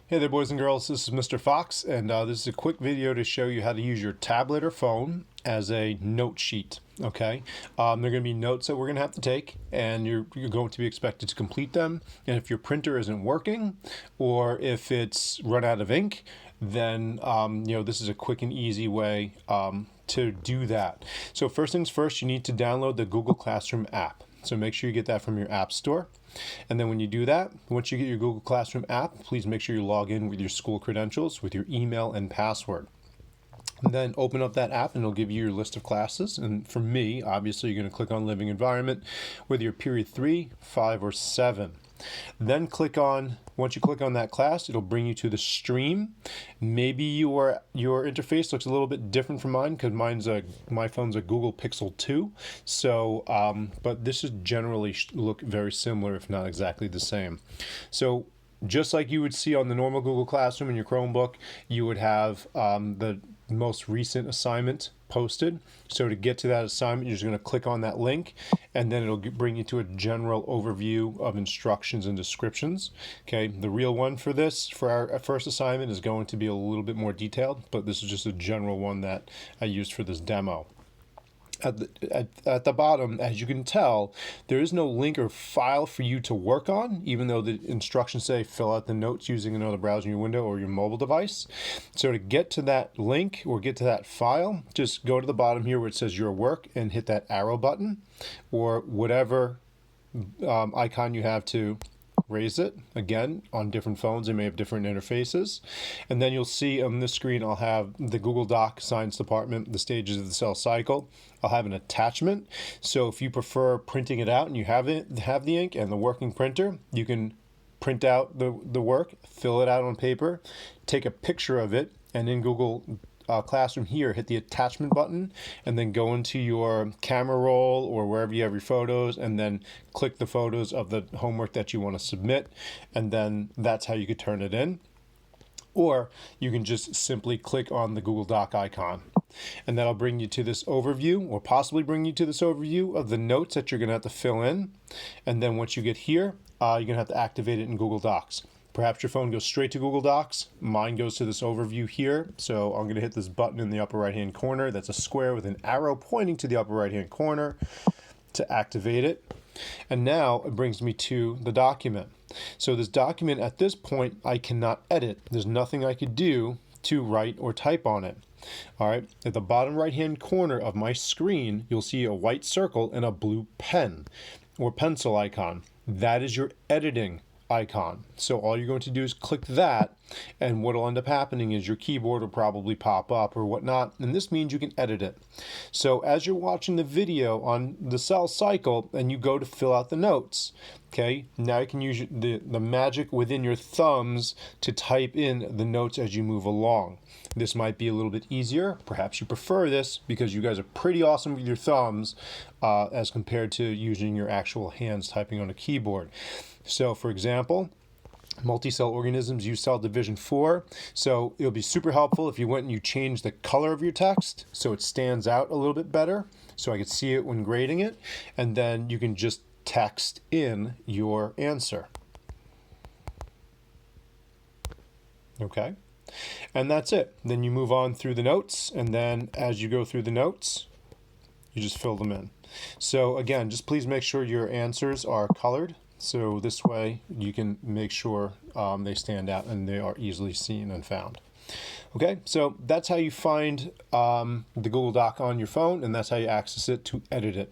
Hey there, boys and girls. This is Mr. Fox, and this is a quick video to show you how to use your tablet or phone as a note sheet. Okay, there are going to be notes that we're going to have to take, and you're going to be expected to complete them. And if your printer isn't working, or if it's run out of ink, then this is a quick and easy way to do that. So first things first, you need to download the Google Classroom app. So make sure you get that from your app store. And then when you do that, once you get your Google Classroom app, please make sure you log in with your school credentials with your email and password. And then open up that app and it'll give you your list of classes. And for me, obviously, you're going to click on Living Environment, whether you're period 3, 5, or 7. Then once you click on that class, it'll bring you to the stream. Maybe your interface looks a little bit different from mine because my phone's a Google Pixel 2. So, but this is generally look very similar, if not exactly the same. So just like you would see on the normal Google Classroom in your Chromebook, you would have the most recent assignment posted. So to get to that assignment, you're just going to click on that link, and then it'll bring you to a general overview of instructions and descriptions. Okay, the real one for our first assignment is going to be a little bit more detailed, but this is just a general one that I used for this demo. At the bottom, as you can tell, there is no link or file for you to work on, even though the instructions say fill out the notes using another browser in your window or your mobile device. So to get to that link or get to that file, just go to the bottom here where it says your work and hit that arrow button or whatever icon you have to raise it. Again, on different phones, they may have different interfaces. And then you'll see on this screen, I'll have the Google Doc Science Department, the stages of the cell cycle. I'll have an attachment. So if you prefer printing it out and you have the ink and the working printer, you can print out the work, fill it out on paper, take a picture of it, and in Google Classroom here, hit the attachment button and then go into your camera roll or wherever you have your photos and then click the photos of the homework that you want to submit, and then that's how you could turn it in. Or you can just simply click on the Google Doc icon and that'll bring you to this overview, or possibly bring you to this overview of the notes that you're going to have to fill in. And then once you get here, you're going to have to activate it in Google Docs. Perhaps your phone goes straight to Google Docs. Mine goes to this overview here. So I'm going to hit this button in the upper right-hand corner. That's a square with an arrow pointing to the upper right-hand corner to activate it. And now it brings me to the document. So this document at this point, I cannot edit. There's nothing I could do to write or type on it. All right, at the bottom right-hand corner of my screen, you'll see a white circle and a blue pen or pencil icon. That is your editing icon. So all you're going to do is click that, and what will end up happening is your keyboard will probably pop up or whatnot, and this means you can edit it. So as you're watching the video on the cell cycle and you go to fill out the notes, okay, now you can use the magic within your thumbs to type in the notes as you move along. This might be a little bit easier. Perhaps you prefer this because you guys are pretty awesome with your thumbs as compared to using your actual hands typing on a keyboard. So for example, multi-cell organisms use cell division 4. So it'll be super helpful if you went and you changed the color of your text so it stands out a little bit better, so I could see it when grading it, and then you can just text in your answer. Okay, and that's it. Then you move on through the notes, and then as you go through the notes, you just fill them in. So again, just please make sure your answers are colored. So this way you can make sure they stand out and they are easily seen and found. Okay, so that's how you find the Google Doc on your phone, and that's how you access it to edit it.